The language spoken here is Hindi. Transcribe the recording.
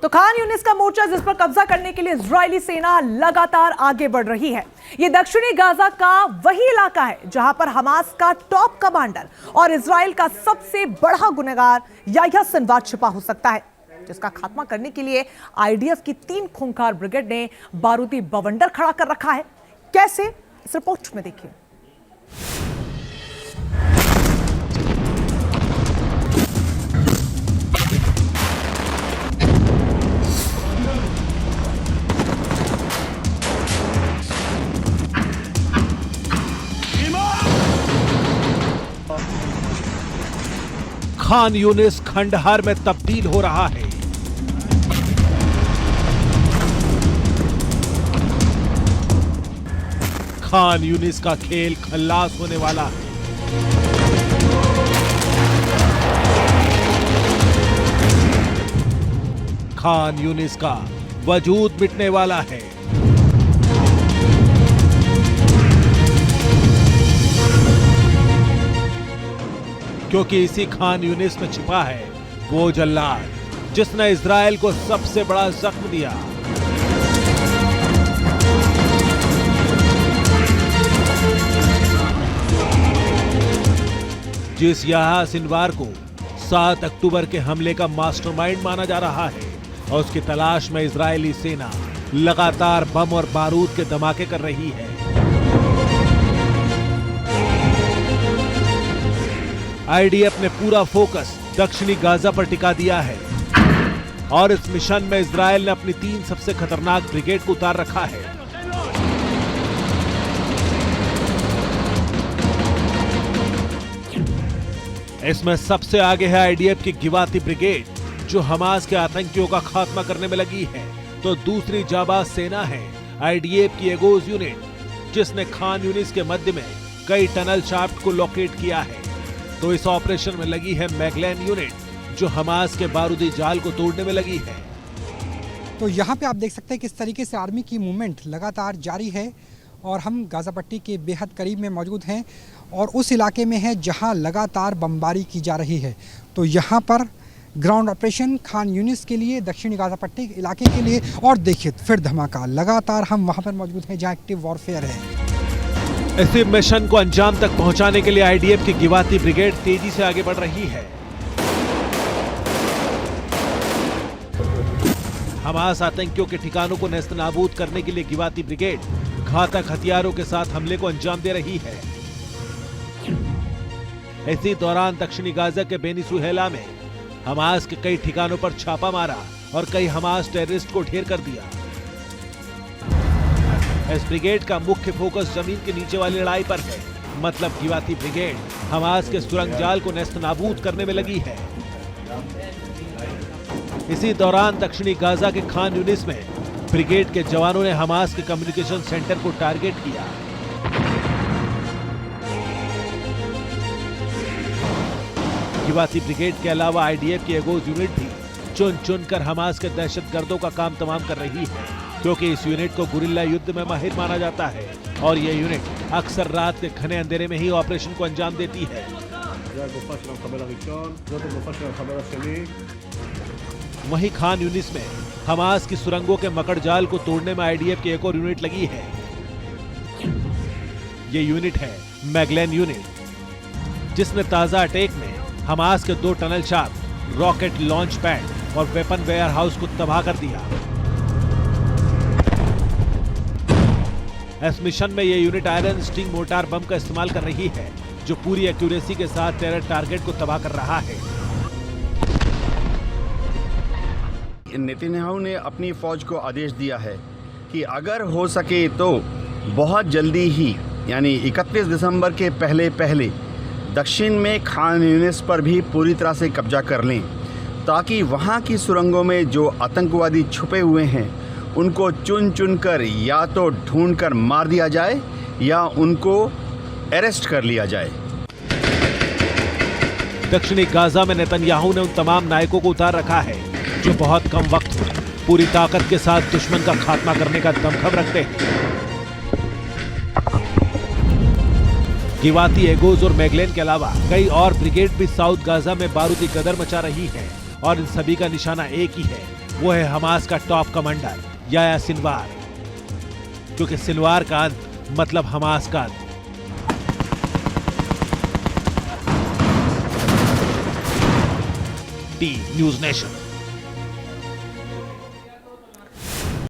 तो खान यूनिस का मोर्चा जिस पर कब्जा करने के लिए इजरायली सेना लगातार आगे बढ़ रही है। यह दक्षिणी गाजा का वही इलाका है जहां पर हमास का टॉप कमांडर और इजराइल का सबसे बड़ा गुनहगार याह्या सिनवार छिपा हो सकता है, जिसका खात्मा करने के लिए आईडीएफ की 3 खूंखार ब्रिगेड ने बारूदी बवंडर खड़ा कर रखा है। कैसे, इस रिपोर्ट में देखिए। खान यूनिस खंडहर में तब्दील हो रहा है। खान यूनिस का खेल खल्लास होने वाला है। खान यूनिस का वजूद मिटने वाला है। क्योंकि इसी खान यूनिस में छिपा है वो जल्लाद जिसने इजराइल को सबसे बड़ा जख्म दिया। जिस याह्या सिनवार को 7 अक्टूबर के हमले का मास्टरमाइंड माना जा रहा है और उसकी तलाश में इजरायली सेना लगातार बम और बारूद के धमाके कर रही है। आईडीएफ ने पूरा फोकस दक्षिणी गाजा पर टिका दिया है और इस मिशन में इजराइल ने अपनी 3 सबसे खतरनाक ब्रिगेड को उतार रखा है। इसमें सबसे आगे है आईडीएफ की गिवाती ब्रिगेड, जो हमास के आतंकियों का खात्मा करने में लगी है। तो दूसरी जाबाज सेना है आईडीएफ की एगोज यूनिट, जिसने खान यूनिस के मध्य में कई टनल शाफ्ट को लोकेट किया है। तो इस ऑपरेशन में लगी है मैगलेन यूनिट, जो हमास के बारूदी जाल को तोड़ने में लगी है। तो यहाँ पे आप देख सकते हैं किस तरीके से आर्मी की मूवमेंट लगातार जारी है और हम गाजा पट्टी के बेहद करीब में मौजूद हैं और उस इलाके में है जहाँ लगातार बमबारी की जा रही है। तो यहाँ पर ग्राउंड ऑपरेशन खान यूनिस के लिए, दक्षिणी गाजा पट्टी इलाके के लिए, और देखिए फिर धमाका लगातार हम वहाँ पर मौजूद हैं जहाँ एक्टिव वॉरफेयर है। इसी मिशन को अंजाम तक पहुंचाने के लिए आईडीएफ की गिवाती ब्रिगेड तेजी से आगे बढ़ रही है। हमास आतंकियों के ठिकानों को नेस्तनाबूद करने के लिए गिवाती ब्रिगेड घातक हथियारों के साथ हमले को अंजाम दे रही है। इसी दौरान दक्षिणी गाजा के बेनी सुहेला में हमास के कई ठिकानों पर छापा मारा और कई हमास टेररिस्ट को ढेर कर दिया। इस ब्रिगेड का मुख्य फोकस जमीन के नीचे वाली लड़ाई पर है, मतलब गिवाती ब्रिगेड हमास के सुरंग जाल को नेस्तनाबूद करने में लगी है। इसी दौरान दक्षिणी गाजा के खान यूनिस में ब्रिगेड के जवानों ने हमास के कम्युनिकेशन सेंटर को टारगेट किया। गिवाती ब्रिगेड के अलावा आईडीएफ की एगोज यूनिट भी चुन चुनकर हमास के दहशतगर्दों का काम तमाम कर रही है, क्योंकि इस यूनिट को गुरिल्ला युद्ध में माहिर माना जाता है और यह यूनिट अक्सर रात के घने अंधेरे में ही ऑपरेशन को अंजाम देती है। वहीं खान यूनिस में हमास की सुरंगों के मकड़जाल को तोड़ने में आईडीएफ की एक और यूनिट लगी है। ये यूनिट है मैगलेन यूनिट, जिसने ताजा अटैक में हमास के 2 tunnel shaft, rocket launch pad और वेपन वेयर हाउस को तबाह कर दिया। इस मिशन में यह यूनिट आयरन स्टिंग मोर्टार बम का इस्तेमाल कर रही है, जो पूरी एक्यूरेसी के साथ टेरर टारगेट को तबाह कर रहा है। नेतन्याहू ने अपनी फौज को आदेश दिया है कि अगर हो सके तो बहुत जल्दी ही, यानी 31 दिसंबर के पहले दक्षिण में खान यूनिस पर भी पूरी तरह से कब्जा कर लें, ताकि वहां की सुरंगों में जो आतंकवादी छुपे हुए हैं उनको चुन चुन कर या तो ढूंढ कर मार दिया जाए या उनको अरेस्ट कर लिया जाए। दक्षिणी गाजा में नेतन्याहू ने उन तमाम नायकों को उतार रखा है जो बहुत कम वक्त में पूरी ताकत के साथ दुश्मन का खात्मा करने का दमखम रखते हैं। गिवाती, एगोज और मैगलेन के अलावा कई और ब्रिगेड भी साउथ गाजा में बारूदी कदर मचा रही है और इन सभी का निशाना एक ही है, वो है हमास का टॉप कमांडर याह्या सिनवार, क्योंकि सिनवार का अंत मतलब हमास का अंत। T news nation.